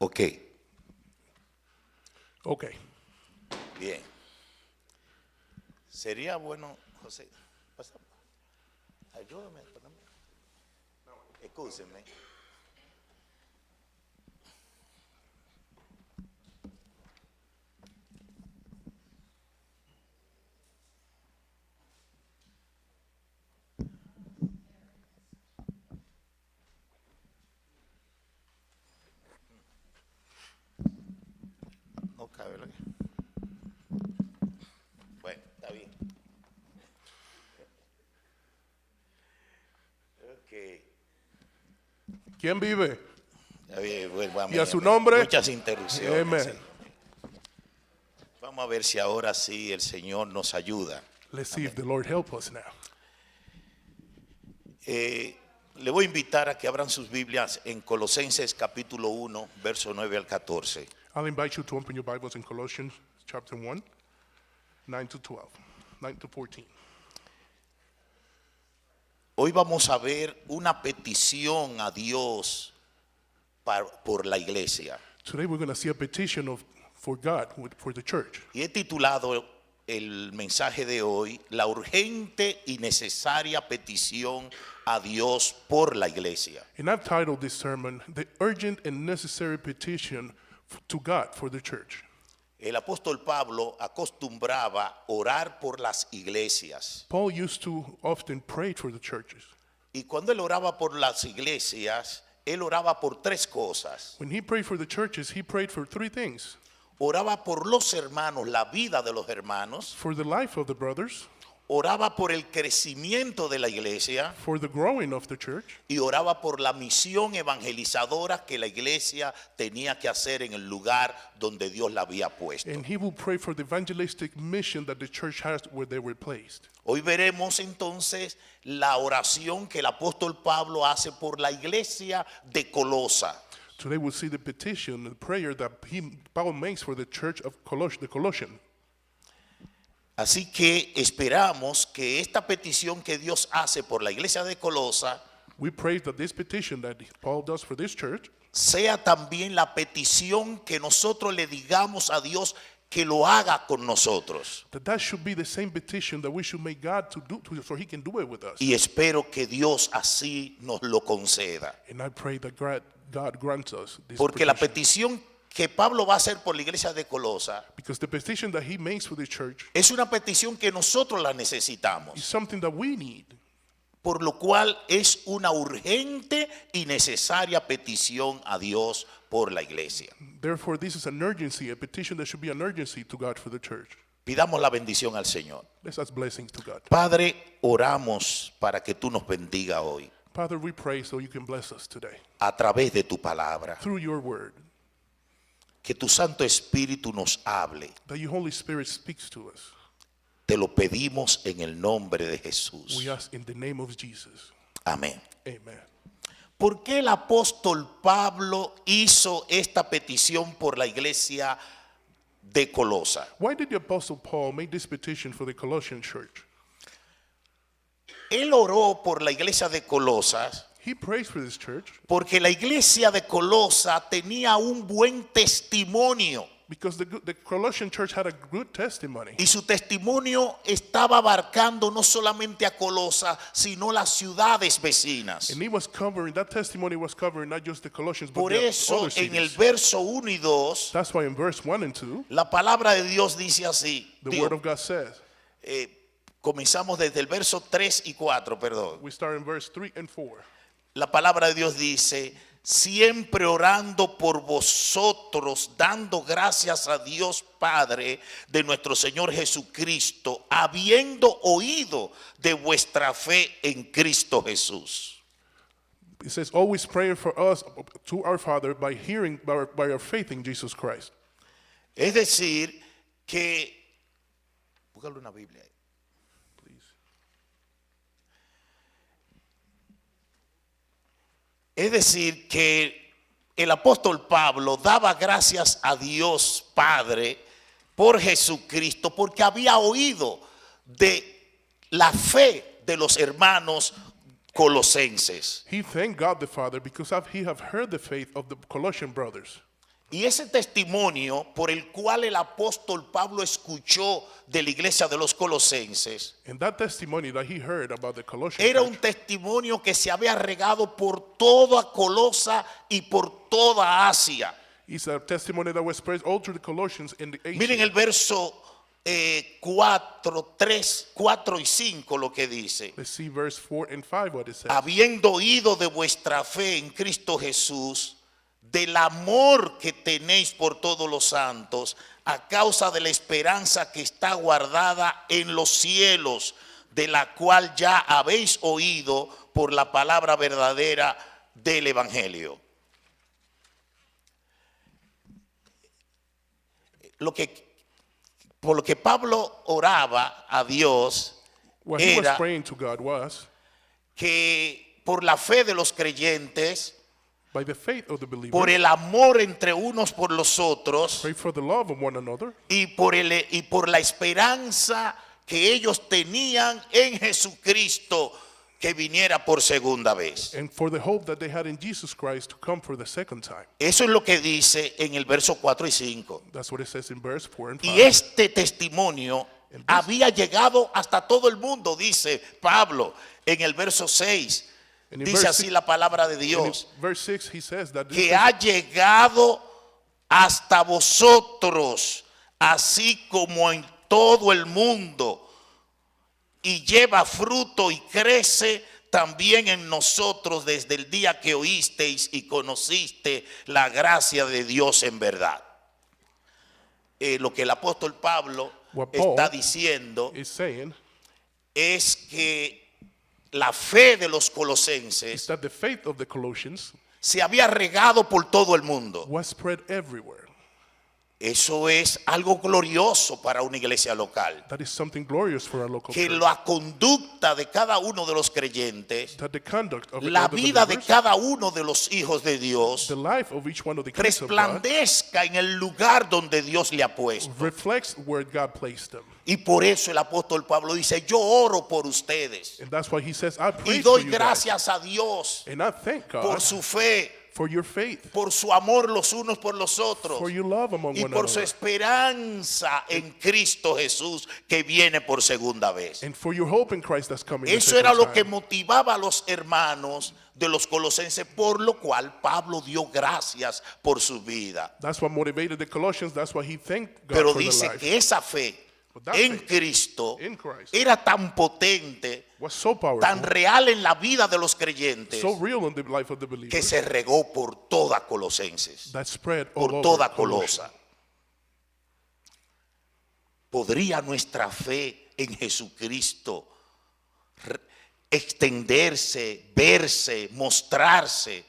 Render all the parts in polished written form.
Ok, Okay. bien. Sería bueno, José, pasa, ayúdame. Excúsenme. No cabe lo que. Bueno, está bien. Ok. ¿Quién vive? Está bien, bueno, Y a amén, su amén. nombre. Muchas interrupciones. Amen. Sí. Vamos a ver si ahora sí el Señor nos ayuda. Let's see if the Lord help us now. Le voy a invitar a que abran sus Biblias en Colosenses capítulo 1, verso 9 al 14. I'll invite you to open your Bibles in Colossians chapter 1, 9 to 12, 9 to 14. Hoy vamos a ver una petición a Dios por la iglesia. Today we're going to see a petition for God, for the church. Y he titulado el mensaje de hoy, la urgente y necesaria petición a Dios por la iglesia. And I've titled this sermon, The Urgent and Necessary Petition to God for the Church. El apóstol Pablo acostumbraba orar por las iglesias. Paul used to often pray for the churches. Y cuando él oraba por las iglesias, él oraba por tres cosas. When he prayed for the churches, he prayed for three things. Oraba por los hermanos, la vida de los hermanos. For the life of the brothers, Oraba por el crecimiento de la iglesia. for the growing of the church, Y oraba por la misión evangelizadora que la iglesia tenía que hacer en el lugar donde Dios la había puesto. and he will pray for the evangelistic mission that the church has where they were placed. Hoy veremos entonces la oración que el apóstol Pablo hace por la iglesia de Colosa. Today we'll see the petition, the prayer that Paul makes for the church of the Colossian. Así que esperamos que esta petición que Dios hace por la iglesia de Colosa We pray that this petition that Paul does for this church sea también la petición que nosotros le digamos a Dios que lo haga con nosotros. that should be the same petition that we should make God to do so he can do it with us. Y espero que Dios así nos lo conceda. And I pray that God grants us this Porque la petition. petición que Pablo va a hacer por la iglesia de Colosa Because the petition that he makes for the church es una petición que nosotros la is necesitamos, something that we need. por lo cual es una urgente y necesaria petición a Dios por la iglesia. Therefore, this is an urgency, a petition that should be an urgency to God for the church. Pidamos la bendición al Señor. Let's ask blessings to God. Padre, oramos para que tú nos bendiga hoy Father, we pray so you can bless us today a través de tu palabra. through your word, Que tu Santo Espíritu nos hable. that your Holy Spirit speaks to us. Te lo pedimos en el nombre de Jesús. We ask in the name of Jesus. Amén. Amen. ¿Por qué el apóstol Pablo hizo esta petición por la iglesia de Colosa? Why did the Apostle Paul make this petition for the Colossian church? Él oró por la iglesia de Colosas He prays for this church porque la iglesia de Colosa tenía un buen testimonio because the Colossian church had a good testimony. y su testimonio estaba abarcando no solamente a Colosa, sino las ciudades vecinas. And that testimony was covering not just the Colossians, but Por the eso other en el cities. verso 1 y 2, That's why in verse 1 and 2, la palabra de Dios dice así. the Digo, word of God says, comenzamos desde el verso 3 y 4, perdón. we start in verse 3 and 4. La palabra de Dios dice, siempre orando por vosotros, dando gracias a Dios Padre de nuestro Señor Jesucristo, habiendo oído de vuestra fe en Cristo Jesús. It says, always praying for us to our Father by our faith in Jesus Christ. Es decir, que, búscalo una Biblia ahí. Please. Es decir, que el apóstol Pablo daba gracias a Dios Padre por Jesucristo porque había oído de la fe de los hermanos colosenses. He thanked God the Father because he have heard the faith of the Colossian brothers. Y ese testimonio por el cual el apóstol Pablo escuchó de la iglesia de los colosenses And that testimony that he heard about the Colossian era church un testimonio que se había regado por toda Colosa y por toda Asia. is a testimony that was spread all through the Colossians in the Miren Asia. el verso 4, 3, 4 y 5 lo que dice. Let's see verse 4 and 5 what it says. Habiendo oído de vuestra fe en Cristo Jesús, del amor que tenéis por todos los santos, a causa de la esperanza que está guardada en los cielos, de la cual ya habéis oído por la palabra verdadera del Evangelio. Por lo que Pablo oraba a Dios What he was era praying to God was, que por la fe de los creyentes, by the faith of the por believers, el amor entre unos por los otros pray for the love of one another, y por la esperanza que ellos tenían en Jesucristo que viniera por segunda vez. and for the hope that they had in Jesus Christ to come for the second time. Eso es lo que dice en el verso 4 y 5. That's what it says in verse 4 and 5. Y este testimonio había llegado hasta todo el mundo, dice Pablo en el verso 6. And in Dice verse así 6 la palabra de And in Dios, verse 6 he says that this que ha llegado hasta vosotros, así como en todo el mundo, y lleva fruto y crece también en nosotros desde el día que oísteis y conociste la gracia de Dios en verdad. Lo que el apóstol Pablo What Paul está diciendo is saying es que la fe de los is colosenses that the faith of the Colossians se había regado por todo el mundo. was spread everywhere. Eso es algo glorioso para una iglesia local. That is something glorious for our local Que church. la conducta de cada uno de los creyentes, That the conduct of la all the vida de believers, cada uno de los hijos de Dios, the life of each one of the kids of God resplandezca en el lugar donde Dios le ha puesto. reflects where God placed them. Y por eso el apóstol Pablo dice, yo oro por ustedes And that's why he says, I pray y for doy you guys. gracias a Dios And I thank God por su fe, for your faith, por su amor los unos por los otros for your love among y one por su another, esperanza en Cristo Jesús que viene por segunda vez. and for your hope in Christ that's coming the Eso era second lo que time. motivaba a los hermanos de los colosenses, por lo cual Pablo dio gracias por su vida. That's what motivated the Colossians. That's why he thanked God Pero for dice their life. que esa fe But that en faith Cristo in Christ era tan potente, was so powerful, tan real en la vida de los creyentes, so real in the life of the que believers, se regó por toda Colosenses, that spread all por over toda Colossians. Colosa. ¿Podría nuestra fe en Jesucristo extenderse, verse, mostrarse,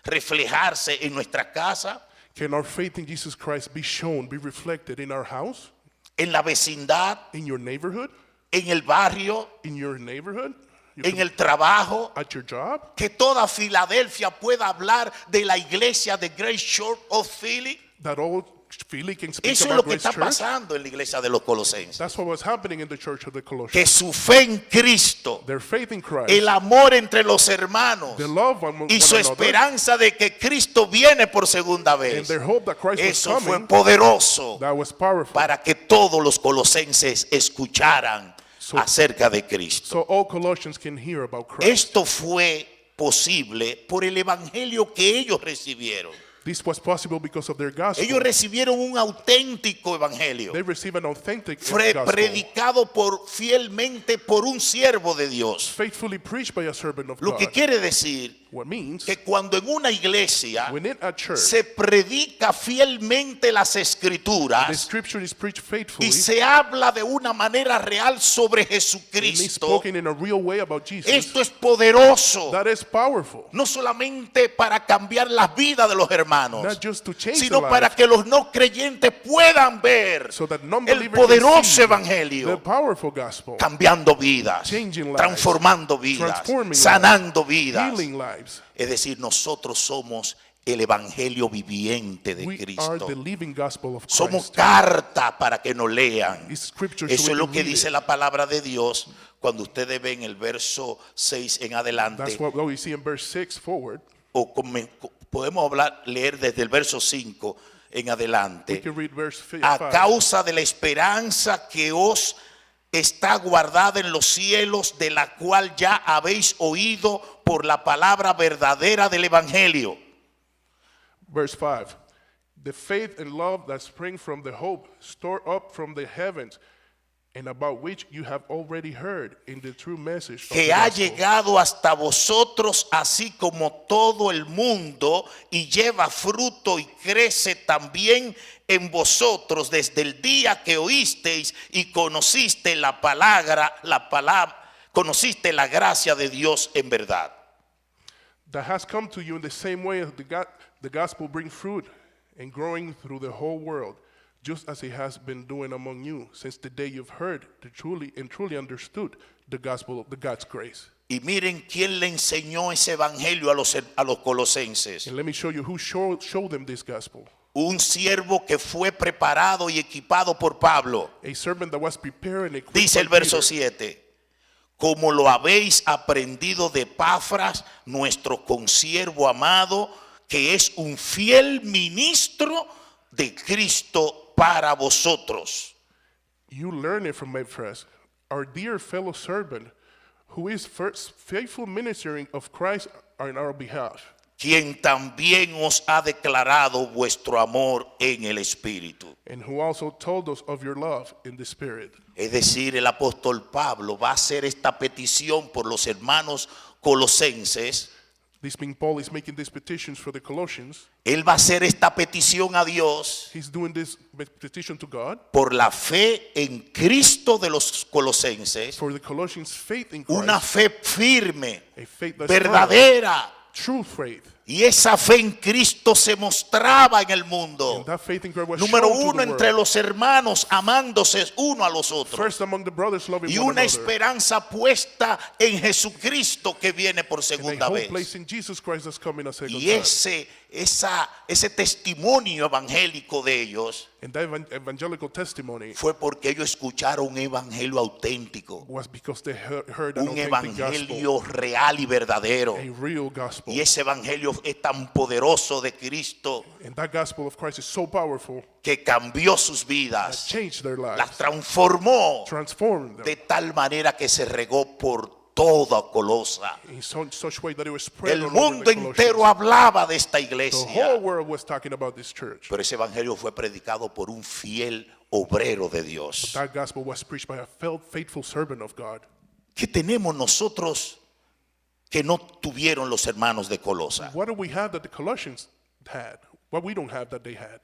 reflejarse en nuestra casa, Can our faith in Jesus Christ be shown, be reflected in our house, en la vecindad, in your neighborhood, en el barrio, in your neighborhood, en el trabajo? at your job? Que toda Filadelfia pueda hablar de la iglesia de Grace Church of Philly. That all Philly can speak Eso es lo about que Grace está Church? pasando en la iglesia de los colosenses. That's what was happening in the church of the Colossians. Que su fe en Cristo, Their faith in Christ, el amor entre los hermanos the love on one y su another, esperanza de que Cristo viene por segunda and vez. their hope that Christ was Eso fue coming, poderoso that was powerful. para que todos los colosenses escucharan So- acerca de Cristo. So all Colossians can hear about Christ. Esto fue posible por el evangelio que ellos recibieron. This was possible because of their gospel. Ellos recibieron un auténtico evangelio, They receive an authentic fue gospel, predicado fielmente por un siervo de Dios. faithfully preached by a servant of Lo que God. quiere decir What means, que cuando en una iglesia when in a church, se predica fielmente las the escrituras scripture is preached faithfully, y se habla de una manera real sobre and is Jesucristo, spoken in a real way about Jesus, esto es poderoso, that is powerful. no solamente para cambiar la vida de los hermanos, Not just to change sino the para life, que los no creyentes puedan ver so that el non-believer poderoso can see the evangelio, powerful gospel, cambiando vidas, Changing lives, transformando vidas, transforming sanando vidas. healing lives. Es decir, nosotros somos el evangelio viviente de We are Cristo. the living gospel of Somos Christ. carta para que nos lean. It's scripture so Eso we es lo can que read dice it. la palabra de Dios cuando ustedes ven el verso 6 en adelante That's what we see in verse 6 forward. o Podemos leer desde el verso 5 en We adelante. can read verse A 5. causa de la esperanza que os está guardada en los cielos, de la cual ya habéis oído por la palabra verdadera del evangelio. Verse 5. The faith and love that spring from the hope stored up from the heavens, and about which you have already heard in the true message of the Que ha gospel, llegado hasta vosotros, así como todo el mundo, y lleva fruto y crece también en vosotros desde el día que oísteis y conociste conociste la gracia de Dios en verdad. that has come to you in the same way as the gospel brings fruit and growing through the whole world, just as it has been doing among you since the day you've heard truly understood the gospel of the God's grace. Y miren quién le enseñó ese evangelio a los colosenses. And let me show you who showed them this gospel. Un siervo que fue preparado y equipado por Pablo. A servant that was prepared and equipped Dice el by verso Peter, 7. Como lo habéis aprendido de Epafras, nuestro consiervo amado, que es un fiel ministro de Cristo para vosotros. you learn it from Epaphras, our dear fellow servant, who is first faithful ministering of Christ on our behalf, Quien también os ha declarado vuestro amor en el Espíritu. and who also told us of your love in the Spirit. Es decir, el apóstol Pablo va a hacer esta petición por los hermanos colosenses. This being Paul is making these petitions for the Colossians. Él va a hacer esta petición a Dios He's doing this petition to God por la fe en Cristo de los colosenses. for the Colossians' faith in Christ, Una fe firme, a faith that's firm, verdadera. true faith. Y esa fe en Cristo se mostraba en el mundo. And that faith in Christ was Número shown to uno, the entre world. los hermanos, amándose uno a los otros. First among the brothers, loving Y one una another. esperanza puesta en Jesucristo que viene por And segunda a whole vez. place in Jesus Christ that's coming a second Y time. ese testimonio evangélico de ellos And that evangelical testimony fue porque ellos escucharon un evangelio auténtico, was because they heard an un authentic gospel, evangelio real y verdadero. a real gospel. Y ese evangelio es tan poderoso de Cristo And that gospel of Christ is so powerful que cambió sus that vidas, changed their las lives, transformó transformed them de tal manera que se regó por toda Colosa. in such way that it was spread El all over mundo the entero Colossians. hablaba de esta The whole iglesia, world was talking about this church. pero ese evangelio fue predicado por un fiel obrero de Dios. That gospel was preached by a faithful servant of God. ¿Qué tenemos nosotros que no tuvieron los hermanos de Colosa? What do we have that the Colossians had? What we don't have that they had?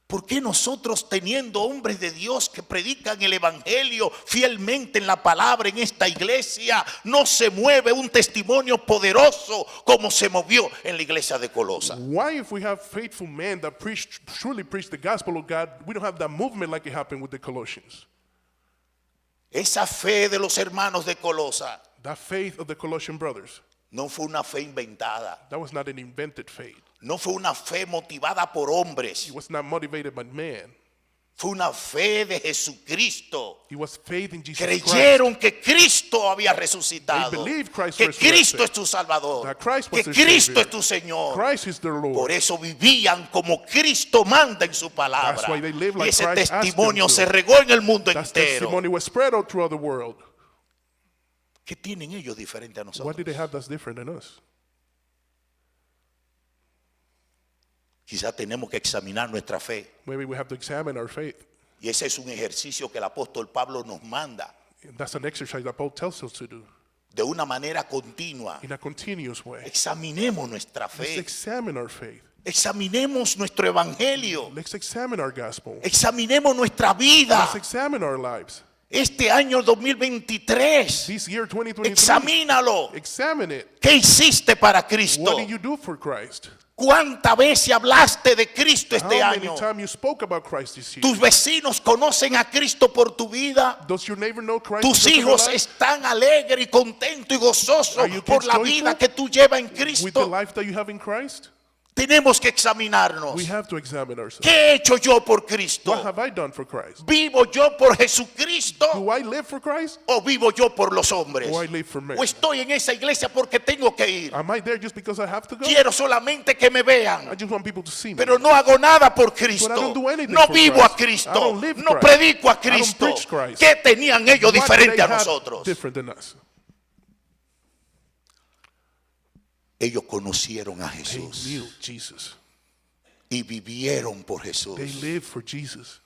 ¿Por qué nosotros, teniendo hombres de Dios que predican el evangelio fielmente en la palabra en esta iglesia, no se mueve un testimonio poderoso como se movió en la iglesia de Colosa? Why, if we have faithful men that truly preach the gospel of God, we don't have that movement like it happened with the Colossians? Esa fe de los hermanos de Colosa That faith of the Colossian brothers, no fue una fe inventada, that was not an invented faith. no fue una fe motivada por hombres, It was not motivated by man. fue una fe de Jesucristo. It was faith in Jesus Christ. Creyeron que Cristo había resucitado, They believed Christ que resurrected. Cristo es tu Salvador, That Christ que was their Cristo Savior. es tu Señor. Christ is their Lord. Por eso vivían como Cristo manda en su palabra. That's why they live Y like ese Christ asked testimonio them to. se regó en el mundo That entero. testimony was spread out throughout the world. ¿Qué tienen ellos diferente a What nosotros? did they have that's different than us? Quizás tenemos que examinar nuestra fe. Maybe we have to examine our faith. Y ese es un ejercicio que el apóstol Pablo nos manda And that's an exercise that Paul tells us to do de una manera continua. in a continuous way. Examinemos nuestra Let's fe. examine our faith. Examinemos nuestro evangelio. Let's examine our gospel. Examinemos nuestra vida. Let's examine our lives. Este año 2023, This year, 2023, examínalo. examine it. ¿Qué hiciste para Cristo? What did you do for Christ? ¿Cuántas veces hablaste de Cristo How este many año? times you spoke about Christ this year? ¿Tus vecinos conocen a Cristo por tu vida? Does your neighbor know Christ? ¿Tus because of your hijos life? están alegres y contentos y gozosos Are your por kids la joyful vida que tú llevas en With the Cristo? life that you have in Christ? Tenemos que examinarnos. We have to examine ourselves. ¿Qué he hecho yo por Cristo? What have I done for Christ? ¿Vivo yo por Jesucristo Do I live for Christ? o vivo yo por los hombres? Or I live for men? ¿O estoy en esa iglesia porque tengo que ir? Am I there just because I have to go? Quiero solamente que me I vean, just want people to see me. pero no hago nada por But I Cristo. don't do anything No for vivo a Christ. I Cristo. don't live No Christ. predico a I don't Cristo. preach Christ. ¿Qué tenían ellos What do diferente they a have nosotros? different than us? Ellos conocieron a They Jesús knew Jesus. y vivieron por They Jesús. lived for Jesus.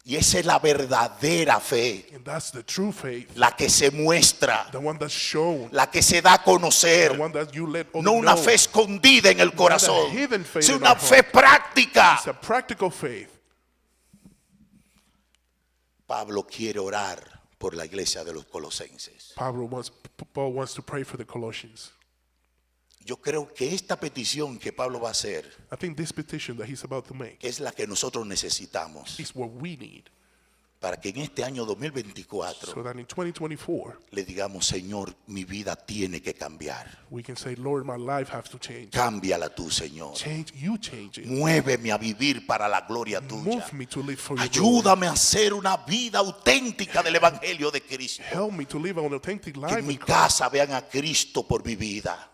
Y esa es la verdadera fe, And that's the true faith. la que se muestra, The one that's shown. la que se da a The conocer. one that you let others No una know. fe escondida en el corazón, hidden faith es in una our fe heart. práctica. It's a practical faith. Pablo quiere orar por la iglesia de los colosenses. Paul wants to pray for the Colossians. Yo creo que esta petición que Pablo va a hacer I think this petition that he's about to make es la que nosotros necesitamos is what we need para que en este año 2024 so that in 2024 le digamos, Señor, mi vida tiene que cambiar. we can say, Lord, my life has to change. Cámbiala tú, Señor. Change it. Muéveme a vivir para la gloria tuya. Move me to live for your glory. Ayúdame a hacer una vida auténtica del Evangelio de Cristo. Help me to live an authentic Que life en mi in Christ. casa vean a Cristo por mi vida.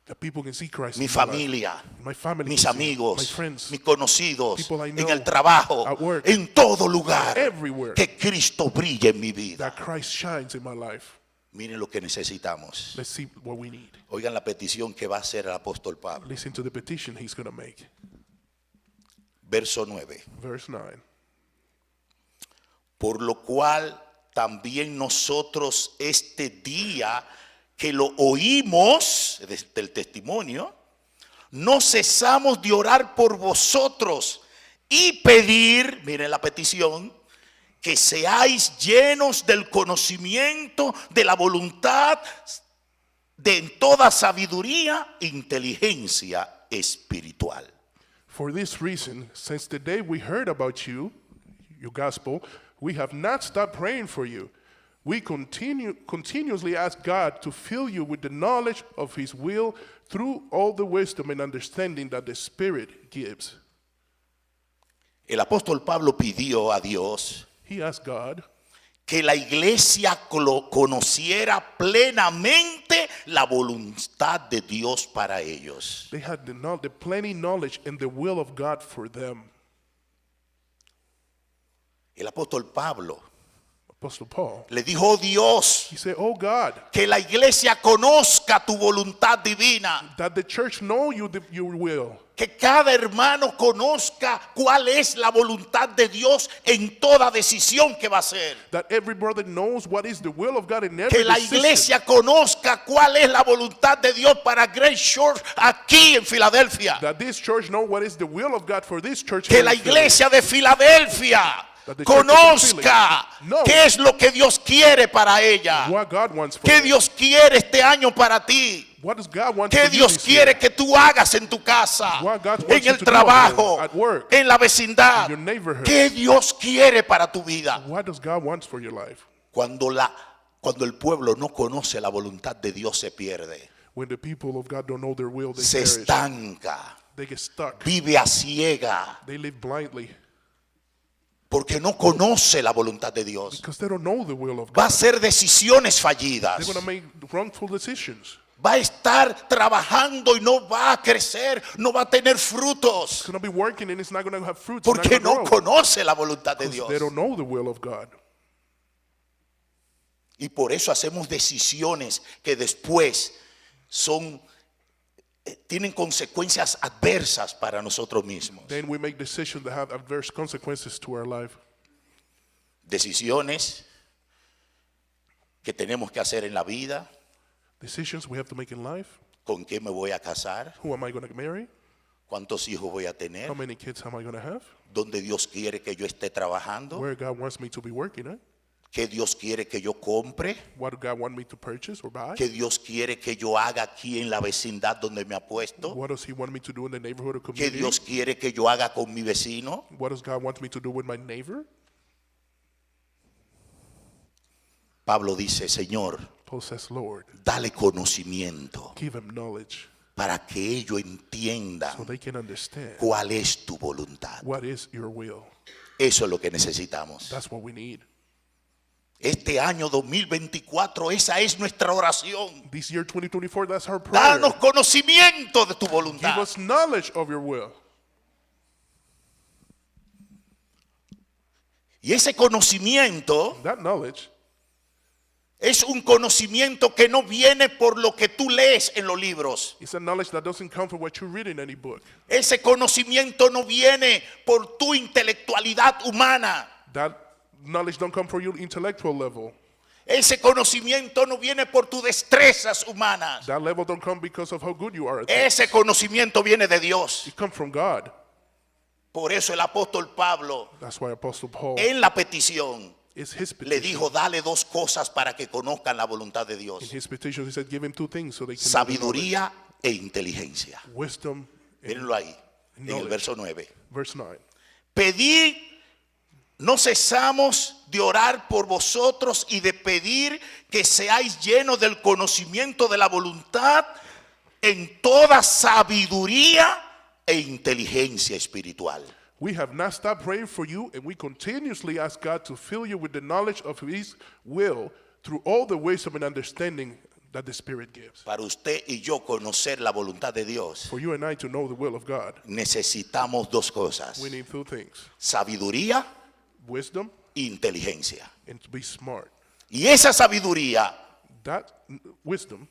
That people can see Christ Mi in my life. familia, My family mis can see, my amigos, friends, mis conocidos, people I en know, el trabajo, at work, en todo lugar, everywhere. que Cristo brille en mi vida. that Christ shines in my life. Miren lo que necesitamos. Let's see what we need. Oigan la petición que va a hacer el apóstol Pablo. Listen to the petition he's going to make. Verso 9. Verse 9. Por lo cual también nosotros este día que lo oímos del testimonio, no cesamos de orar por vosotros y pedir, miren la petición, que seáis llenos del conocimiento de la voluntad de en toda sabiduría e inteligencia espiritual. For this reason, since the day we heard about you, your gospel, we have not stopped praying for you. We continuously ask God to fill you with the knowledge of his will through all the wisdom and understanding that the Spirit gives. El apóstol Pablo pidió a Dios He asked God que la iglesia conociera plenamente la voluntad de Dios para ellos. they had the plenty knowledge and the will of God for them. El apóstol Pablo Apostle Paul, le dijo, Dios, he said, oh God, que la iglesia conozca tu voluntad divina, that the church know your will. que cada hermano conozca cuál es la voluntad de Dios en toda decisión que va a hacer. That every brother knows what is the will of God in every Que la decision. iglesia conozca cuál es la voluntad de Dios para Grace Church aquí en Filadelfia. That this church know what is the will of God for this church. Que here la in Philly. iglesia de Filadelfia That the church in conozca Philly knows qué es lo que Dios quiere para ella. What God wants for ¿Qué them. Dios quiere este año para ti? What does God want ¿Qué for you Dios this quiere year? que tú hagas en tu casa, What God wants en you el to do trabajo, at work, en la vecindad? in your neighborhood? ¿Qué Dios quiere para tu vida? What does God want for your life? Cuando el pueblo no conoce la voluntad de Dios, se pierde, When the people of God don't know their will, they se perish. estanca, They get stuck. vive a ciega, They live blindly porque no conoce la voluntad de Dios. because they don't know the will of Va a God. hacer decisiones fallidas. They're going to make wrongful decisions. Va a estar trabajando y no va a crecer, no va a tener It's frutos, going to be working and it's not going to have fruits. It's porque not no gonna grow. conoce la voluntad de Dios. They don't know the will of God. Y por eso hacemos decisiones que después tienen consecuencias adversas para nosotros mismos. Then we make decisions that have adverse consequences to our life. Decisiones que tenemos que hacer en la vida. Decisions we have to make in life. ¿Con qué me voy a casar? Who am I going to marry? ¿Cuántos hijos voy a tener? How many kids am I going to have? ¿Dónde Dios quiere que yo esté trabajando? Where God wants me to be working at? ¿Qué Dios quiere que yo compre? What God want me to purchase or buy? ¿Qué Dios quiere que yo haga aquí en la vecindad donde me ha puesto? What does He want me to do in the neighborhood or ¿Qué community? Dios quiere que yo haga con mi vecino? What does God want me to do with my neighbor? Pablo dice, Señor, Paul says, Lord, dale conocimiento give him knowledge para que ellos entiendan so they can understand cuál es tu voluntad. what is your will. Eso es lo que necesitamos. That's what we need. Este año 2024, esa es nuestra oración. This year 2024, that's our prayer. Danos conocimiento de tu Give voluntad. us knowledge of your will. Y ese conocimiento That knowledge es un conocimiento que no viene por lo que tú lees en los libros. is a knowledge that doesn't come from what you read in any book. Ese conocimiento no viene por tu intelectualidad humana. That knowledge don't come from your intellectual level. Ese conocimiento no viene por tus destrezas humanas. That level don't come because of how good you are at Ese conocimiento viene de Dios. It comes from God. Por eso el apóstol Pablo, That's why Apostle Paul en la petición, is his le petition. dijo, dale dos cosas para que conozcan la voluntad de In Dios. his petition, he said, give him two things so they can know the Sabiduría e inteligencia. knowledge. Wisdom. And Mírenlo ahí, en el knowledge. verso 9. Verse 9. Pedid, no cesamos de orar por vosotros y de pedir que seáis llenos del conocimiento de la voluntad en toda sabiduría e inteligencia espiritual. We have not stopped praying for you, and we continuously ask God to fill you with the knowledge of his will through all the wisdom and understanding that the Spirit gives. Para usted y yo conocer la voluntad de Dios, For you and I to know the will of God, necesitamos dos cosas: we need two things. sabiduría Wisdom e inteligencia. and to be smart. Y esa sabiduría That wisdom,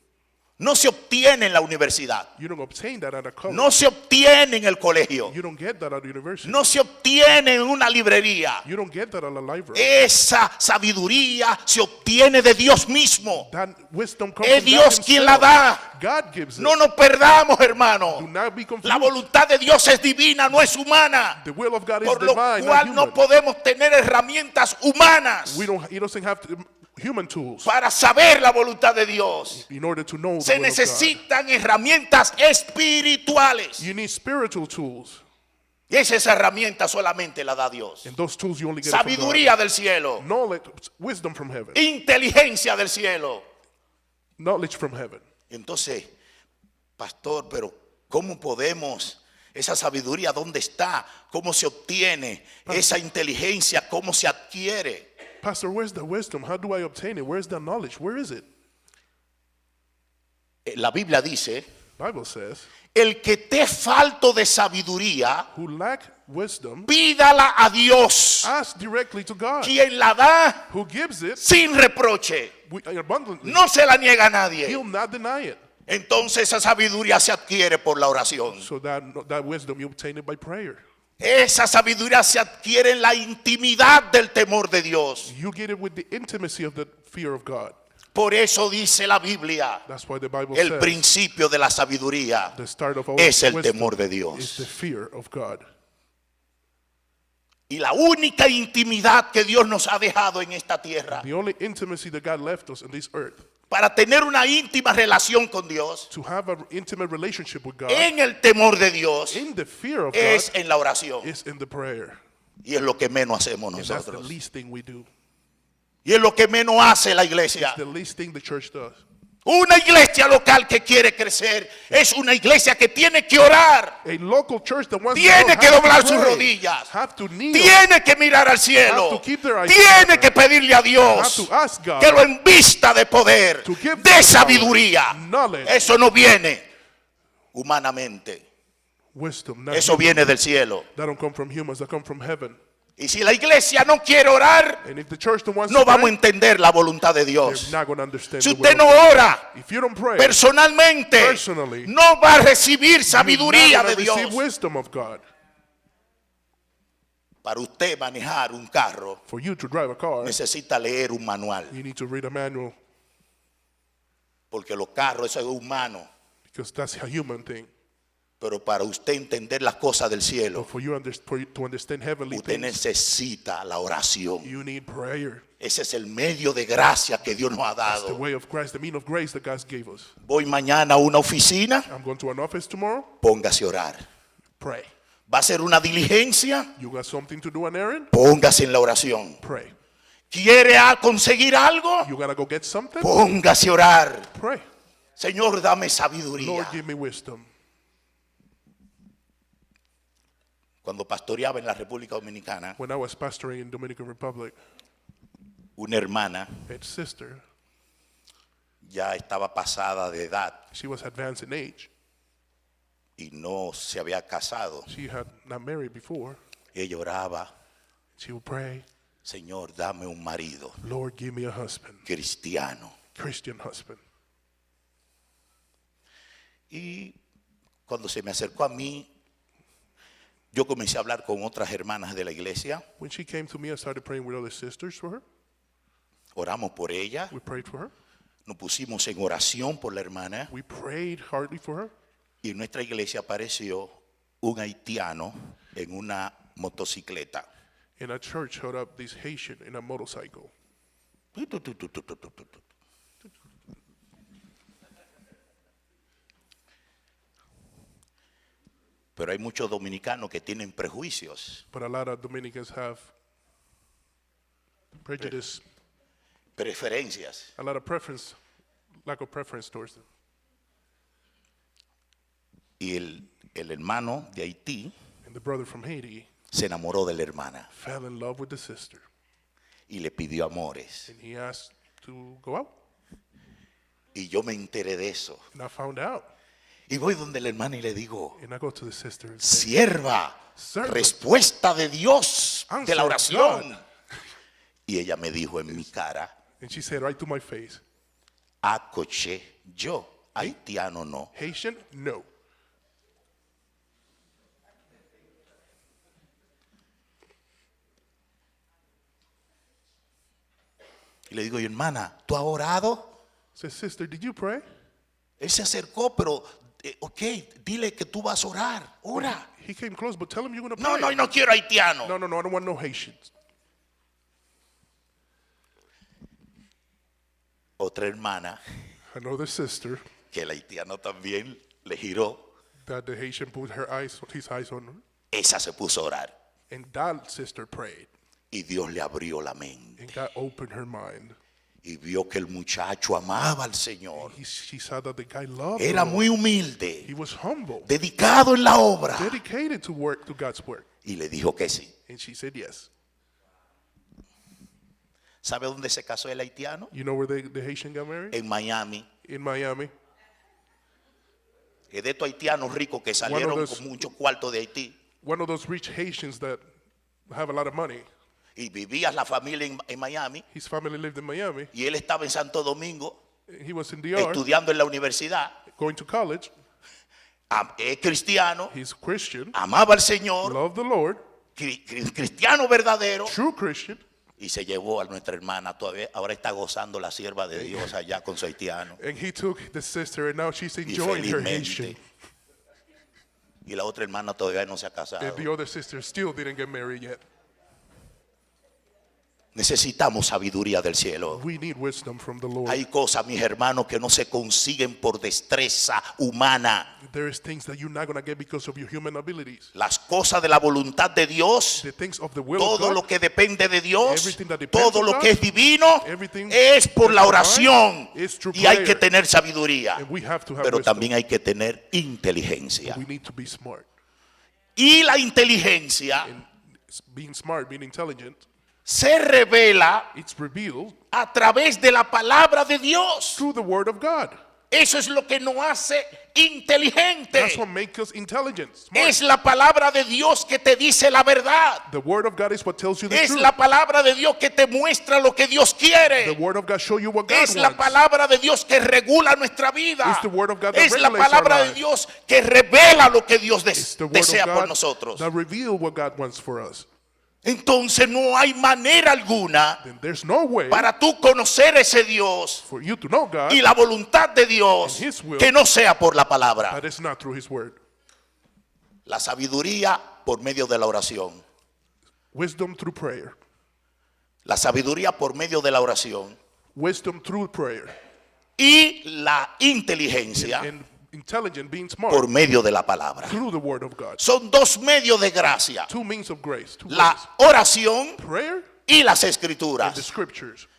no se obtiene en la universidad, you don't obtain that at a college. no se obtiene en el colegio, You don't get that at a university. no se obtiene en una librería. You don't get that at a library. Esa sabiduría se obtiene de Dios mismo. That wisdom comes Es from Dios God quien la himself. da. God gives it. No nos perdamos, Do hermano. not be confused. La voluntad de Dios es divina, no es humana. The will of God is Por lo divine, not cual no human. podemos tener herramientas humanas He doesn't have human tools para saber la voluntad de Dios. in order to know the Se will of God. necesitan herramientas espirituales. You need spiritual tools, Y esa herramienta solamente la da Dios. and those tools you only get from Sabiduría del cielo, God. Knowledge, wisdom from heaven, inteligencia del cielo. knowledge from heaven. Entonces, pastor, pero ¿cómo podemos? Esa sabiduría, ¿dónde está? ¿Cómo se obtiene? Esa inteligencia, ¿cómo se adquiere? Pastor, where's the wisdom? How do I obtain it? Where's the knowledge? Where is it? La Biblia dice, Bible says, el que te falto de sabiduría, who lack wisdom, pídala a Dios, ask directly to God, quien la da who gives it sin reproche. abundantly. No se la niega a nadie. He'll not deny it. Entonces esa sabiduría se adquiere por la oración. So that wisdom, you obtain it by prayer. Esa sabiduría se adquiere en la intimidad del temor de Dios. You get it with the intimacy of the fear of God. Por eso dice la Biblia, That's why the Bible el says principio de la sabiduría the start of all es el wisdom temor de is the Dios. fear of God. Y la única intimidad que Dios nos ha dejado en esta tierra The only intimacy that God left us on this earth, para tener una íntima relación con Dios, to have an intimate relationship with God, en el temor de Dios, in the fear of es God, en la oración. is in the prayer. Y es lo que menos hacemos And that's the nosotros. least thing we do. Y es lo que menos hace la iglesia. It's the least thing the church does. Una iglesia local que quiere crecer es una iglesia que tiene que orar, A local church that wants tiene to que grow, have doblar to sus pray, rodillas, have to kneel, tiene que mirar al cielo, have to keep their eyes tiene open, que pedirle a have Dios to ask God que lo envista de poder, to give de them sabiduría. power, knowledge. Eso no viene humanamente, wisdom. Not eso human. viene del cielo. That don't come from humans, that come from heaven. Y si la iglesia no quiere orar, And if the church don't want no to vamos a pray, entender la voluntad de they're Dios. not going to understand Si the will usted of no God. ora If you don't pray, personalmente, Personally, no va a recibir you're sabiduría not de going to receive Dios. wisdom of God. Para usted manejar un carro, For you to drive a car, necesita leer un manual, you need to read a manual porque los carros eso es humano. because that's a human thing. Pero para usted entender las cosas del cielo, But for you to understand heavenly usted things, necesita la oración. you need prayer. Ese es el medio de gracia que Dios nos ha It's the dado. way of Christ, the mean of grace that God gave us. Voy mañana a una oficina, I'm going to an office tomorrow. póngase a orar. Pray. Va a ser una diligencia, You got something to do, an errand? póngase en la oración. Pray. ¿Quiere conseguir algo? You got to go get something? Póngase a orar. Pray. Señor, dame Lord, sabiduría. give me wisdom. Cuando pastoreaba en la República Dominicana, When I was pastoring in Dominican Republic, una hermana his sister, ya estaba pasada de edad she was advanced in age. y no se había casado. She had not married before. Ella oraba, She would pray, Señor, dame un marido Lord, give me a husband, cristiano. Christian husband. Y cuando se me acercó a mí, yo comencé a hablar con otras hermanas de la iglesia. When she came to me, I started praying with other sisters for her. Oramos por ella, We prayed for her. nos pusimos en oración por la hermana We prayed hardly for her. y en nuestra iglesia apareció un haitiano en una motocicleta. And a church showed up this Haitian in a motorcycle. Pero hay muchos dominicanos que tienen prejuicios, But a lot of Dominicans have prejudice, preferencias. a lot of preference, lack of preference towards them. Y el hermano de Haití And the brother from Haiti se enamoró de la hermana fell in love with the sister. y le pidió amores. And he asked to go out. Y yo me enteré de eso. And I found out. Y voy donde la hermana y le digo, And I go to the sister and say, sierva, Servant. respuesta de Dios, de Answer la of oración. God. Y ella me dijo en mi cara, and she said right to my face, acoché yo, haitiano no. Haitian? No. Y le digo, y hermana, ¿tú has orado? I said, sister, did you pray? Él se acercó, pero, ok, dile que tú vas a orar, ora. He came close, but tell him you're going to No, pray. no, no quiero haitiano. No, I don't want no Haitians. Otra hermana, Another sister que el haitiano también le giró, that the Haitian put his eyes on her. esa se puso a orar. And that sister prayed. Y Dios le abrió la mente. And God opened her mind. Y vio que el muchacho amaba al Señor. She saw that the guy loved Era her. muy humilde, He was humble, dedicado en la obra. dedicated to work, to God's work. Y le dijo que sí. And she said yes. ¿Sabe dónde se casó el haitiano? You know where the Haitian got married? En Miami. In Miami. Es de estos haitianos ricos que salieron those- con muchos cuartos de Haití. One of those rich Haitians that have a lot of money. Y vivía la familia en Miami. His family lived in Miami. Y él estaba en Santo Domingo He was in DR, estudiando en la universidad. going to college. Es cristiano, He's Christian, amaba al Señor, loved the Lord, cristiano verdadero. true Christian. Y se llevó a nuestra hermana todavía. Ahora está gozando la sierva de Dios allá con su haitiano. And he took the sister, and now she's Y enjoying her Haitian. felizmente. Y la otra hermana todavía no se ha casado. And the other sister still didn't get married yet. Necesitamos sabiduría del cielo. We need wisdom from the Lord. Hay cosas, mis hermanos, que no se consiguen por destreza humana. There is things that you're not going to get because of your human abilities. Las cosas de la voluntad de Dios, The things of the will of todo God, lo que depende de Dios, Everything that depends todo on lo God, que es divino, everything es por that's la divine oración. is through Y hay que prayer. tener sabiduría. and we have to have Pero wisdom. también hay que tener inteligencia. We need to be smart. Y la inteligencia And being smart, being intelligent, se revela it's revealed a través de la palabra de Dios. through the Word of God. Eso es lo que nos hace inteligente. That's what makes us intelligent, smart. Es la palabra de Dios que te dice la verdad. The Word of God is what tells you the Es truth. la palabra de Dios que te muestra lo que Dios The quiere. Word of God show you what God Es la wants. palabra de Dios que regula nuestra vida. It's the word of God that Es la regulates palabra our de lives. Dios que revela lo que Dios It's the Word desea of por God nosotros. that reveal what God wants for us. Entonces no hay manera alguna Then there's no way para tú conocer ese Dios for you to know God y la voluntad de Dios And His will. que no sea por la palabra. that is not through His Word. La sabiduría por medio de la oración. Wisdom through prayer. La sabiduría por medio de la oración. Wisdom through prayer. Y la inteligencia And intelligent, being smart, por medio de la palabra. through the Word of God. Son dos medios de gracia. Two means of grace. Two La ways. oración Prayer y las and the escrituras. Scriptures.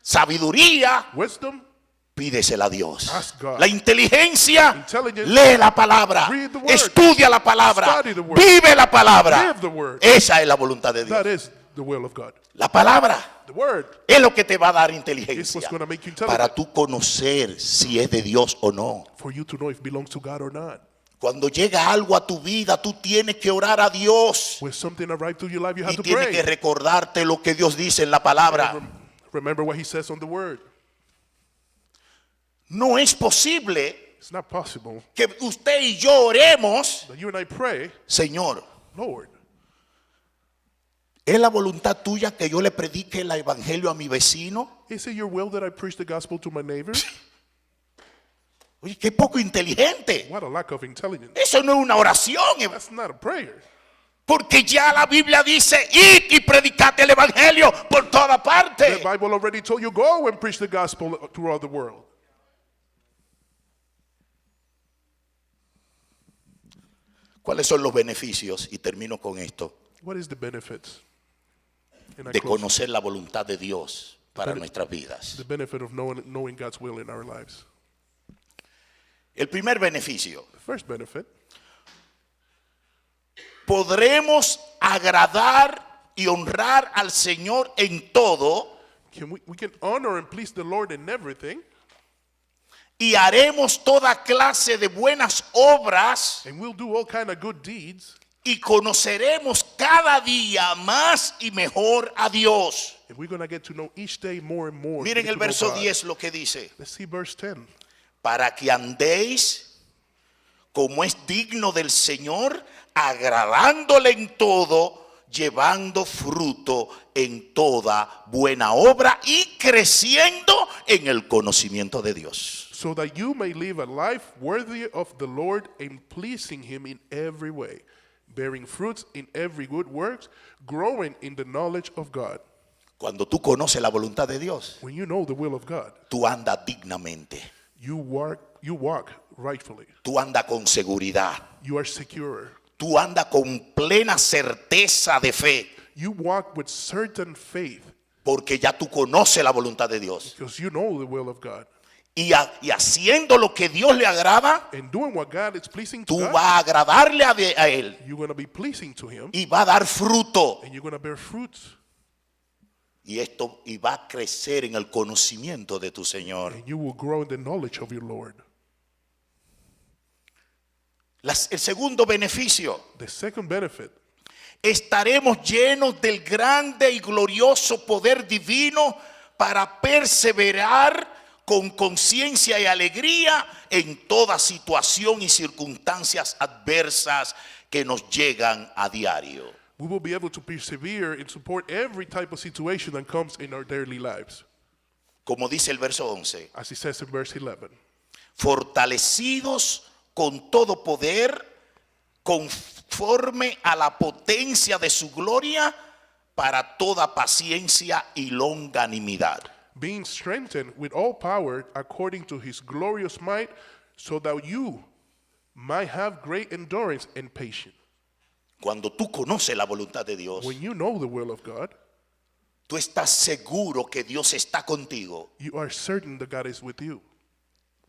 Sabiduría Wisdom Pídesela a Dios. Ask God. La inteligencia, Intelligence, lee la palabra, read the word, estudia la palabra, study the word, vive la palabra. live the word. Esa es la voluntad de Dios. That is the will of God. La palabra The word es lo que te va a dar is inteligencia what's going to make you intelligent. para tú conocer si es de Dios o no. For you to know if it belongs to God or not. Cuando llega algo a tu vida, tú tienes que orar a Dios When something arrives to your life, you have y to tienes que pray. recordarte lo que Dios dice en la palabra. Remember what he says on the word. No es posible It's not possible que usted y yo oremos, that you and I pray, Señor, Lord, ¿es la voluntad tuya que yo le predique el evangelio a mi vecino? is it your will that I preach the gospel to my neighbor? Oye, qué poco inteligente. What a lack of intelligence. Eso no es una oración, That's not a prayer. porque ya la Biblia dice, id y predicate el evangelio por toda The parte. Bible already told you, go and preach the gospel throughout the world. ¿Cuáles son los beneficios? Y termino con esto, What is the benefits? And I de close. conocer la voluntad de Dios para Pero- nuestras vidas. The benefit of knowing God's will in our lives. El primer beneficio, The first benefit, podremos agradar y honrar al Señor en todo we can honor and please the Lord in everything, y haremos toda clase de buenas obras and we'll do all kind of good deeds, y conoceremos cada día más y mejor a Dios. and we're going to get to know each day more and more. Miren get el to know verso God. 10 lo que dice. Let's see verse 10. Para que andéis como es digno del Señor, agradándole en todo, llevando fruto en toda buena obra y creciendo en el conocimiento de Dios. So that you may live a life worthy of the Lord and pleasing him in every way, bearing fruits in every good works, growing in the knowledge of God. Cuando tú conoces la voluntad de Dios, When you know the will of God, tú andas dignamente, you walk rightfully. tú andas con seguridad, You are secure. tú andas con plena certeza de fe, You walk with certain faith porque ya tú conoces la voluntad de Dios. because you know the will of God. Y haciendo lo que Dios le agrada, And doing what God is pleasing to tú God, vas a agradarle a Él you're going to be pleasing to him y va a dar fruto. and you're going to bear fruits. Y va a crecer en el conocimiento de tu Señor. And you will grow in the knowledge of your Lord. El segundo beneficio, The second benefit, estaremos llenos del grande y glorioso poder divino para perseverar con conciencia y alegría en toda situación y circunstancias adversas que nos llegan a diario. we will be able to persevere and support every type of situation that comes in our daily lives. Como dice el verso 11, As he says in verse 11, fortalecidos con todo poder, conforme a la potencia de su gloria, para toda paciencia y longanimidad. being strengthened with all power according to his glorious might, so that you might have great endurance and patience. Cuando tú conoces la voluntad de Dios, When you know the will of God, tú estás seguro que Dios está contigo. you are certain that God is with you.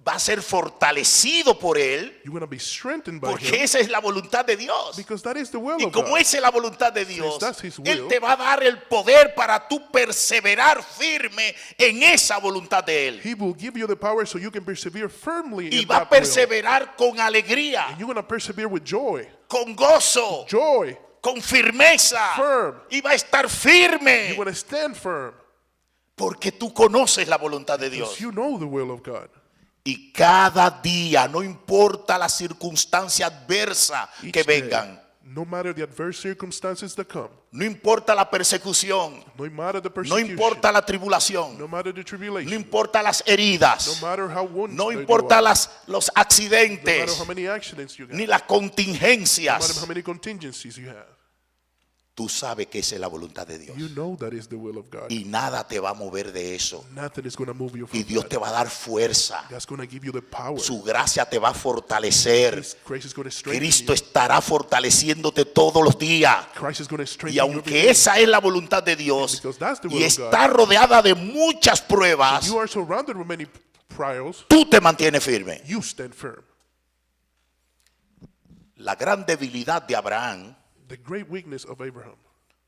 Va a ser fortalecido por Él, You're going to be strengthened by porque him esa es la voluntad de Dios. because that is the will Y of como God. esa es la voluntad de Dios, that's his Él will, te va a dar el poder para tú perseverar firme en esa voluntad de Él. He will give you the power so you can persevere firmly Y in va a that will. perseverar con alegría, And you're going to persevere with joy. con gozo, Joy. con firmeza. Firm. Y va a estar firme, You're going to stand firm porque tú conoces la voluntad de Dios. because you know the will of God. Y cada día, no importa la circunstancia adversa Each que day, vengan, no matter the adverse circumstances that come, no importa la persecución, no matter the no persecution, importa la tribulación, no matter the no tribulation, importa las heridas, no matter how wounded no you importa are, los no matter accidentes, how many accidents you got, ni las no matter contingencias. how many contingencies you have, Tú sabes que esa es la voluntad de Dios. you know that is the will of God. Y nada te va a mover de eso. Nothing is going to move you from Y Dios that. te va a dar fuerza. God's going to give you the power. Su gracia te va a fortalecer. His grace is going to strengthen Cristo you. estará fortaleciéndote todos los días. Christ is going to Y strengthen you every aunque day. esa es la voluntad de Dios Because that's the will y of God. está rodeada de muchas pruebas, You are surrounded with many trials, tú te mantienes firme. you stand firm. La gran debilidad de Abraham The great weakness of Abraham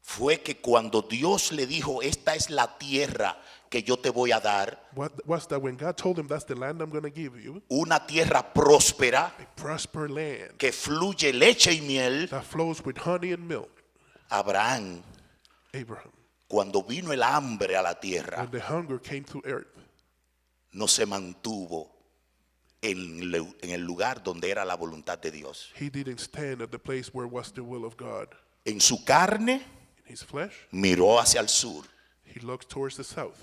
fue que cuando Dios le dijo, esta es la tierra que yo te voy a dar, was that when God told him that's the land I'm going to give you, una tierra próspera a prosper land que fluye leche y miel, that flows with honey and milk, Abraham, Abraham, cuando vino el hambre a la tierra, when the hunger came to earth, no se mantuvo en el lugar donde era la voluntad de Dios. he didn't stand at the place where was the will of God. En su carne In his flesh, miró hacia el sur he looked towards the south.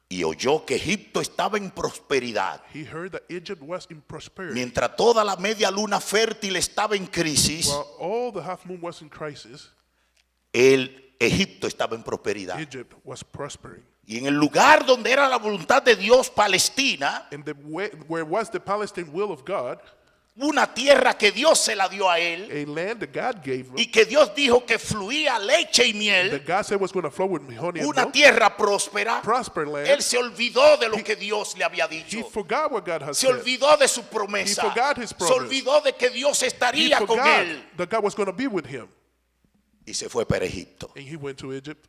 y oyó que Egipto estaba en prosperidad. He heard that Egypt was in prosperity. Mientras toda la media luna fértil estaba en crisis, While all the half moon was in crisis, Egipto estaba en prosperidad. Egypt was prospering. Y en el lugar donde era la voluntad de Dios, Palestina, And where was the Palestine will of God, una tierra que Dios se la dio a él a land that God gave him, y que Dios dijo que fluía leche y that miel, God said was going to flow with honey and una milk, tierra próspera. prosper land. Él se olvidó de lo que Dios le había He dicho. forgot what God has Se said. olvidó de su promesa. He forgot his Se promise. olvidó de que Dios He estaría con forgot él. that God was going to be with him. Y se fue para Egipto. And he went to Egypt.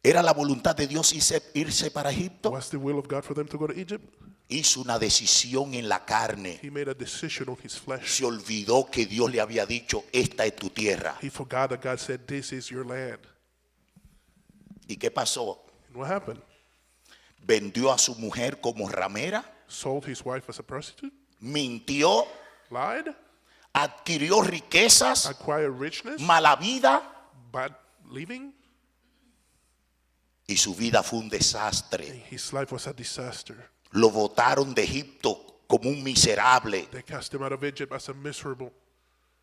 ¿Era la voluntad de Dios irse para Egipto? Was the will of God for them to go to Egypt? Hizo una decisión en la carne. He made a decision on his flesh. Se olvidó que Dios le había dicho, esta es tu tierra. He forgot that God said, this is your land. ¿Y qué pasó? And what happened? Vendió a su mujer como ramera, Sold his wife as a prostitute? mintió, Lied? adquirió riquezas, Acquired richness? mala vida, Bad living? y su vida fue un desastre. His life was a disaster. Lo botaron de Egipto como un miserable. They cast him out of Egypt as a miserable.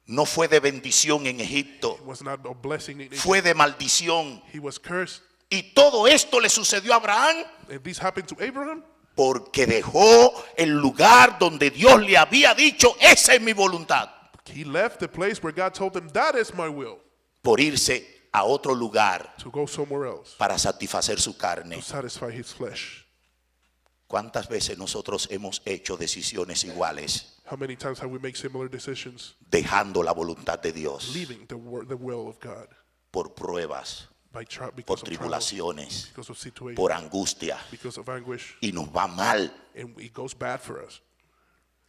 No fue de bendición en Egipto, It was not a blessing in Egypt. fue de maldición. He was cursed. Y todo esto le sucedió a Abraham And this happened to Abraham porque dejó el lugar donde Dios le había dicho, esa es mi voluntad, he left the place where God told him, that is my will, por irse a otro lugar to go somewhere else, para satisfacer su to carne. satisfy his flesh. ¿Cuántas veces nosotros hemos hecho decisiones iguales, How many times have we made similar decisions, dejando la voluntad de Dios leaving the will of God por pruebas, because por of trials, tribulaciones, because of situations, por angustia, because of anguish, y nos va mal? and it goes bad for us.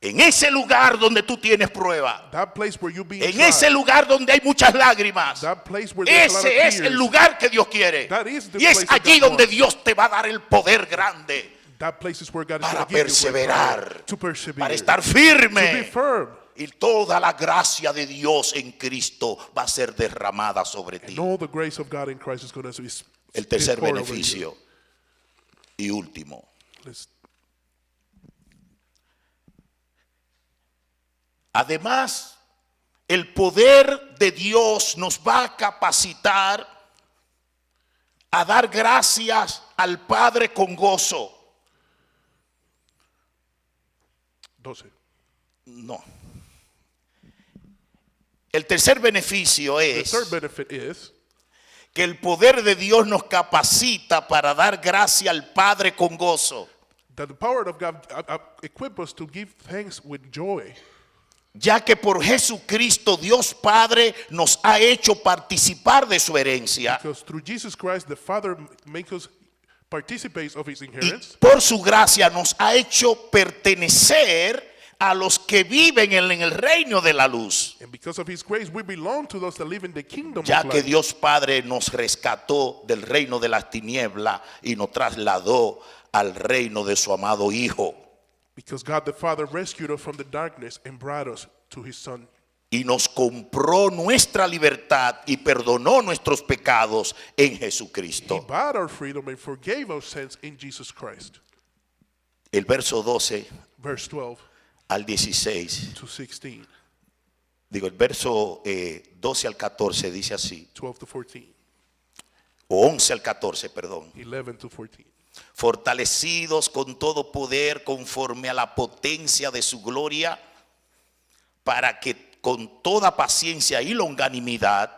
En ese lugar donde tú tienes prueba, That place where you being en tried, ese lugar donde hay muchas lágrimas, that place where there's a lot of ese es tears, el lugar que Dios quiere. That is the Y es place that allí God donde wants. Dios te va a dar el poder grande that place is where God is para going to give you great power perseverar, to persevere, para estar to be firme. firm. Y toda la gracia de Dios en Cristo va a ser derramada sobre ti. And all the grace of God in Christ is going to be El tercer poured over you. beneficio y último. Let's- Además, el poder de Dios nos va a capacitar a dar gracias al Padre con gozo. 12. No. El tercer beneficio The es third benefit is que el poder de Dios nos capacita para dar gracia al Padre con gozo, that the power of God equip us to give thanks with joy, ya que por Jesucristo Dios Padre nos ha hecho participar de su herencia because through Jesus Christ the Father makes us participate of his y inheritance, por su gracia nos ha hecho pertenecer a los que viven en el reino de la luz, and because of his grace we belong to those that live in the kingdom ya of que light. Dios Padre nos rescató del reino de las tinieblas y nos trasladó al reino de su amado Hijo. Because God the Father rescued us from the darkness and brought us to his Son. Y nos compró nuestra libertad y perdonó nuestros pecados en He Jesucristo. bought our freedom and forgave our sins in Jesus Christ. El verso 12 Verse 12 al 16, to 16, digo, el verso 12 al 14 dice así, 12 to 14, o 11 al 14, perdón. 11 to 14. Fortalecidos con todo poder conforme a la potencia de su gloria, para que con toda paciencia y longanimidad,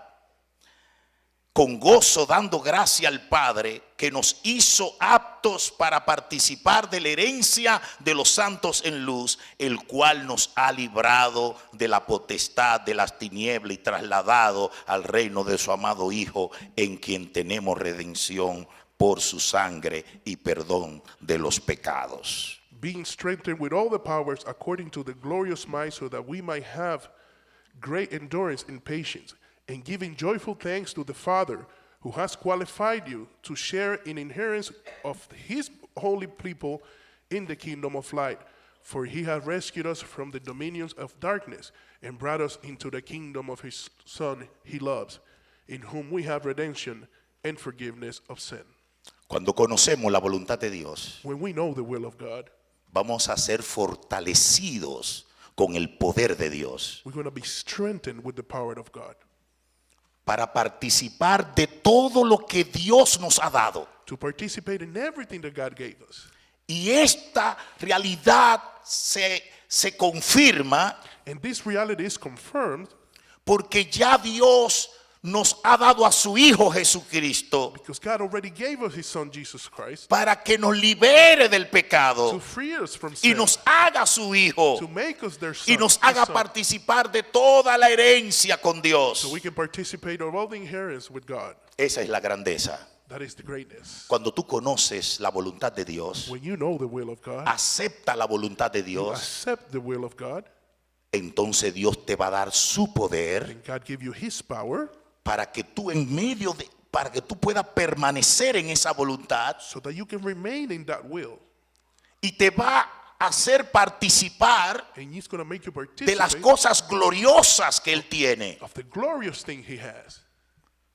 con gozo dando gracia al Padre que nos hizo aptos para participar de la herencia de los santos en luz, el cual nos ha librado de la potestad de las tinieblas y trasladado al reino de su amado Hijo, en quien tenemos redención por su sangre y perdón de los pecados. Being strengthened with all the powers according to the glorious might, so that we might have great endurance and patience, and giving joyful thanks to the Father, who has qualified you to share in inheritance of his holy people in the kingdom of light. For he has rescued us from the dominions of darkness and brought us into the kingdom of his Son he loves, in whom we have redemption and forgiveness of sin. Cuando conocemos la voluntad de Dios, When we know the will of God, vamos a ser fortalecidos con el poder de Dios we're going to be strengthened with the power of God para participar de todo lo que Dios nos ha dado. to participate in everything that God gave us. Y esta realidad se confirma And this reality is confirmed porque ya Dios nos ha dado a su Hijo Jesucristo because God already gave us his Son Jesus Christ para que nos libere del to pecado free us from y sin, nos haga su Hijo to make us their y son, nos his haga son, participar de toda la herencia con so Dios. we can participate of all the inheritance with God. Esa es la grandeza. That is the greatness. Cuando tú conoces la voluntad de Dios, When you know the will of God, acepta la voluntad de you Dios, accept the will of God, entonces Dios te va a dar su poder and God give you his power para que tú para que tú puedas permanecer en esa voluntad so that you can remain in that will. y te va a hacer participar And he's going to make you de las participate cosas gloriosas que Él tiene, of the glorious thing he has.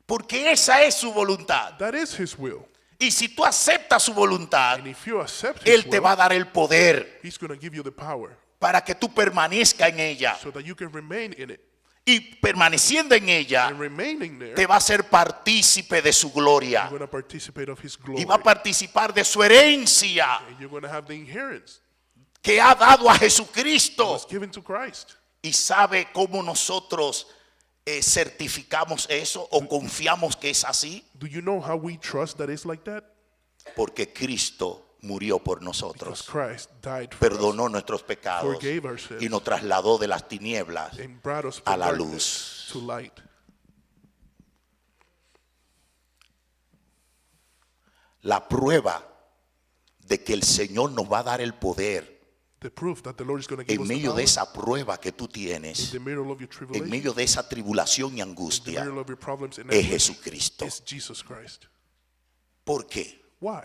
porque esa es su voluntad. That is his will. Y si tú aceptas su voluntad, And if you accept his Él te will, va a dar el poder he's going to give you the power para que tú permanezcas en ella. so that you can remain in it. Y permaneciendo en ella, And remaining there, te va a ser partícipe de su gloria. you're going to participate of his Y glory. va a participar de su herencia And you're going to have the inheritance que ha dado a that Jesucristo. was given to Christ. ¿Y sabe cómo nosotros certificamos eso o confiamos que es así? Do you know how we trust that it's like that? Porque Cristo murió por Because nosotros, Christ died for perdonó nuestros pecados forgave our sins, y nos trasladó de las tinieblas us and brought us a from la darkness luz. to light. La prueba de que el Señor nos va a dar el poder The proof that the Lord is going to give en us the medio power de esa prueba que tú in tienes, the middle of your en tribulation, medio de esa tribulación y in the angustia, middle of your problems and es everything, Jesucristo. is Jesus Christ. ¿Por qué? Why?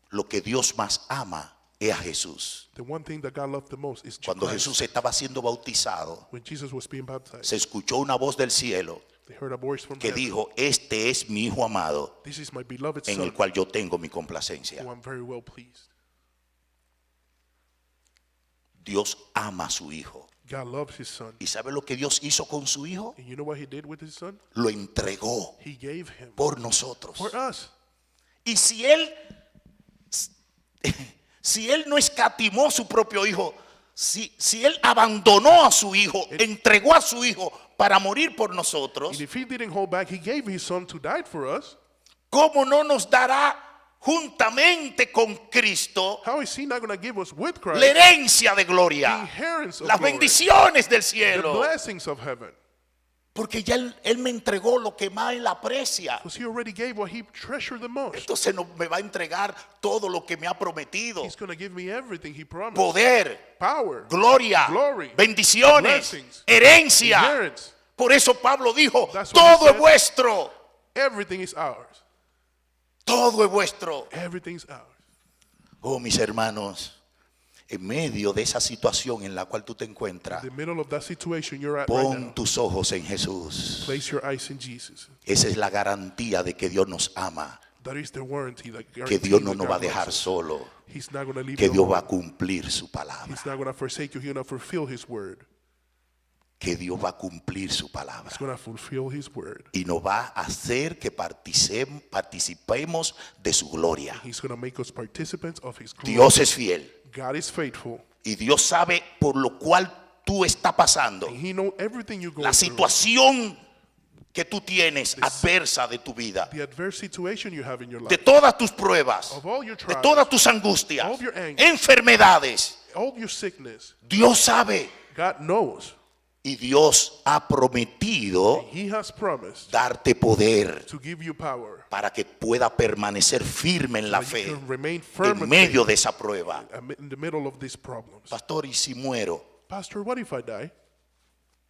Lo que Dios más ama es a Jesús. The one thing that God loved the most is Cuando Christ. Jesús estaba siendo bautizado, When Jesus was being baptized, se escuchó una voz del cielo they heard a voice from que heaven. dijo: este es mi Hijo amado, This is my beloved en el Son, cual yo tengo mi complacencia. who I'm very well pleased. Dios ama a su Hijo. God loves his Son. ¿Y sabe lo que Dios hizo con su Hijo? And you know what he did with his Son? Lo entregó He gave him por nosotros. for us. Y si Él no escatimó su propio Hijo, si Él abandonó a su Hijo, entregó a su Hijo para morir por nosotros, And if he didn't hold back, he gave his Son to die for us. ¿cómo no nos dará juntamente con Cristo How is he not going to give us with la Christ herencia de the gloria, inheritance of las glory, bendiciones del the cielo? blessings of heaven? Porque ya él me entregó lo que más Él aprecia. Because he already gave what he treasured the most. Entonces no me va a entregar todo lo que me ha prometido: He's going to give me everything he promised. poder, Power, gloria, Glory, bendiciones, blessings, herencia. inheritance. Por eso Pablo dijo: That's what he todo es said. vuestro, Everything is ours. todo es vuestro. Everything's ours. Oh, mis hermanos, en medio de esa situación en la cual tú te In encuentras, the middle of that situation you're at right pon now, tus ojos en Jesús. place your eyes in Jesus. Esa es la garantía de que Dios nos ama, That is the warranty that que guarantees Dios no that nos va a God loves dejar us. solo, He's not going to leave que you Dios va a alone. cumplir su palabra, He's not going to forsake you. He's going to fulfill his word. que Dios va a cumplir su palabra. He's going to fulfill his word. Y nos va a hacer que participemos de su gloria. He's going to make us participants of his glory. Dios es fiel God is faithful. y Dios sabe por lo cual tú estás pasando, And he knows everything you go la through. situación que tú tienes adversa de tu vida, the adverse situation you have in your de life, todas tus pruebas, of all your de trials, todas tus angustias, all of your anger, enfermedades, all your sickness, Dios sabe God knows. y Dios ha prometido He has promised darte poder to give you power para que pueda permanecer firme en la so that you fe can remain firm en in medio faith de esa prueba. in the middle of these problems. Pastor, ¿y si muero? Pastor, what if I die?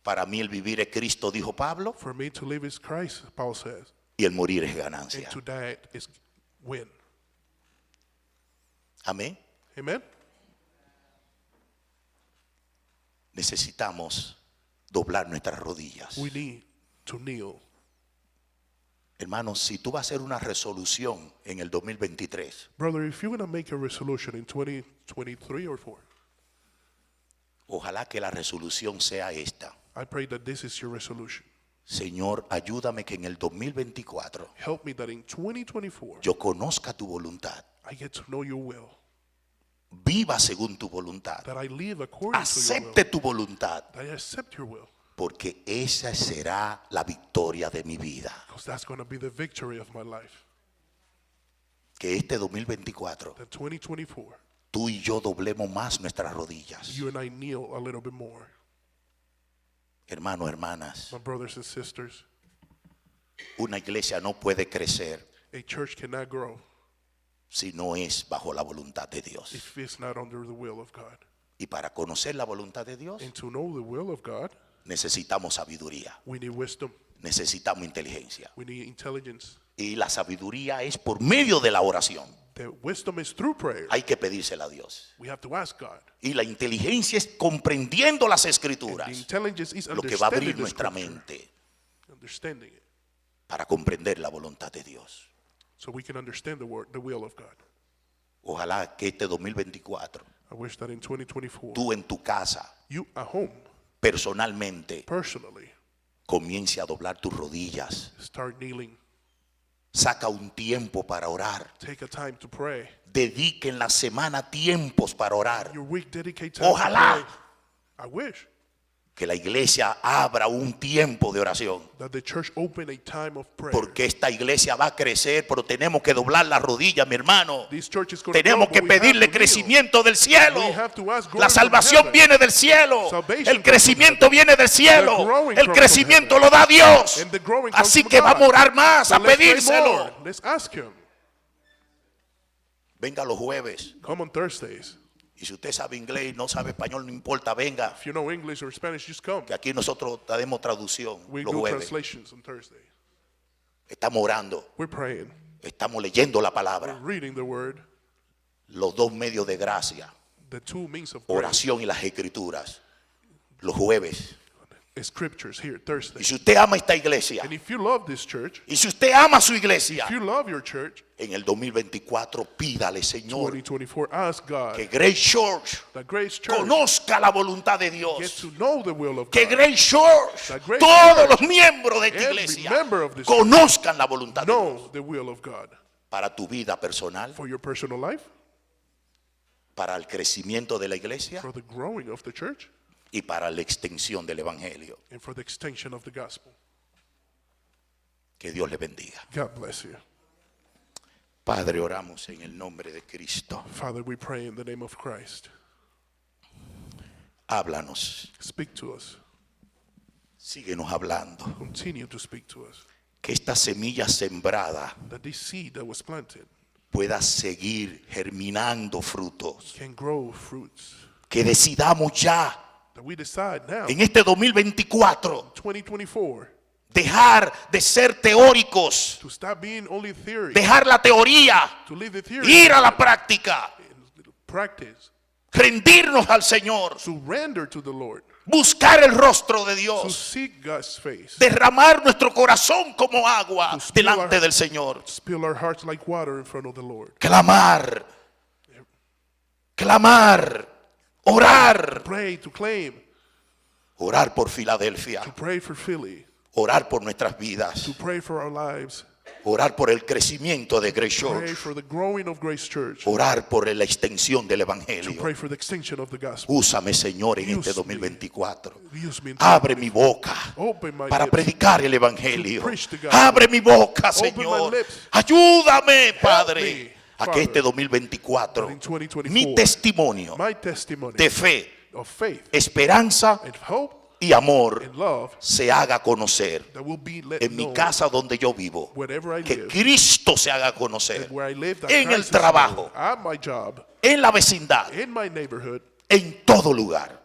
Para mí el vivir es Cristo, dijo Pablo, For me to live is Christ, Paul says, y el morir es and ganancia. to die is win. Amén. Amen? Necesitamos doblar nuestras rodillas. We need to kneel. Hermanos, si tú vas a hacer una resolución en el 2023, Brother, if you're going to make a resolution in 2023 or 4, ojalá que la resolución sea esta. I pray that this is your resolution. Señor, ayúdame que en el 2024 Help me that in 2024, yo conozca tu voluntad, I get to know your will, viva según tu voluntad, that I live according to your acepte tu voluntad, will, that I accept your will, porque esa será la victoria de mi vida. because that's going to be the victory of my life. Que este 2024 That 2024, tú y yo doblemos más nuestras rodillas. you and I kneel a little bit more. Hermanos, hermanas, My brothers and sisters, una iglesia no puede crecer a church cannot grow si no es bajo la voluntad de Dios. if it's not under the will of God. Y para conocer la voluntad de Dios And to know the will of God, necesitamos sabiduría, we need wisdom, necesitamos inteligencia. we need intelligence. Y la sabiduría es por medio de la oración. The wisdom is through prayer. Hay que pedírsela a Dios. We have to ask God. Y la inteligencia es comprendiendo las The escrituras, intelligence is lo que va a abrir understanding the nuestra scripture, mente understanding it, para comprender la voluntad de Dios. so we can understand the will of God. Ojalá que este 2024 I wish that in 2024, tú en tu casa you at home, personalmente personally, comience a doblar tus rodillas. start kneeling. Saca un tiempo para orar. Take a time to pray. Dedique en la semana tiempos para orar. Your week, dedicate time Ojalá to pray. I wish que la iglesia abra un tiempo de oración. that the church open a time of prayer. Porque esta iglesia va a crecer, pero tenemos que doblar las rodillas, mi hermano. This church is going to Tenemos grow, que but we have pedirle to kneel. crecimiento del cielo. We have to ask glory La from salvación heaven. viene del cielo. Salvation El comes crecimiento from viene del cielo. The growing El comes crecimiento from lo da Dios. And the growing comes Así from que God. vamos a orar más, So a let's pray pedírselo. more. Let's ask him. Venga los jueves. Come on Thursdays. Y si usted sabe inglés y no sabe español, no importa, venga. If you know English or Spanish, just come. Que aquí nosotros daremos traducción We los do jueves. translations on Thursday. Estamos orando, We're praying. estamos leyendo la We're palabra. reading the word. Los dos medios de gracia, The two means of grace oración y las escrituras, los jueves. is scriptures here Y Thursday. si usted ama esta iglesia, And if you love this church, y si usted ama su iglesia, if you love your church, en el 2024 pídale, Señor, 2024, ask God que Grace Church that Grace Church conozca la voluntad de get Dios. to know the will of Que God. Grace Church, That Grace todos Church, los miembros de esta every iglesia, member of this conozcan la voluntad de Dios Know the will of God para tu vida personal, for your personal life, para el crecimiento de la iglesia for the growing of the church, y para la extensión del evangelio. and for the extension of the gospel. Que Dios le bendiga. God bless you. Padre, oramos en el nombre de Cristo. Father, we pray in the name of Christ. Háblanos, Speak to us. síguenos hablando. Continue to speak to us. Que esta semilla sembrada That this seed that was planted pueda seguir germinando frutos. can grow fruits. Que decidamos ya That we decide now, en este 2024 2024, dejar de ser teóricos, to stop being only theory, dejar la teoría, to leave the theory, ir a la práctica, and practice, rendirnos al Señor, surrender to the Lord, buscar el rostro de to Dios, seek God's face, derramar nuestro corazón como agua To spill delante our- del Señor, spill our hearts like water in front of the Lord. clamar, clamar, orar, Pray to claim, orar por Filadelfia, to pray for Philly, orar por nuestras vidas, to pray for our lives, Orar por el crecimiento de Grace Pray Church. for the growing of Grace Church. Orar por la extensión del To evangelio. pray for the extinction of the gospel. Úsame, Señor, en este Use me. 2024. Use me in Abre mi boca Open my para lips. predicar el evangelio. To preach the gospel. Abre mi boca, Open Señor. my lips. Ayúdame, me, Padre, a que Father, este 2024 that in 2024, mi testimonio My testimony de fe, of faith esperanza and hope y amor and love se haga conocer that will be let en mi known casa donde yo vivo. wherever I Que live, Cristo se haga conocer and where I live, that en el Christ is trabajo, known, at my job, en la vecindad, in my neighborhood, en todo lugar.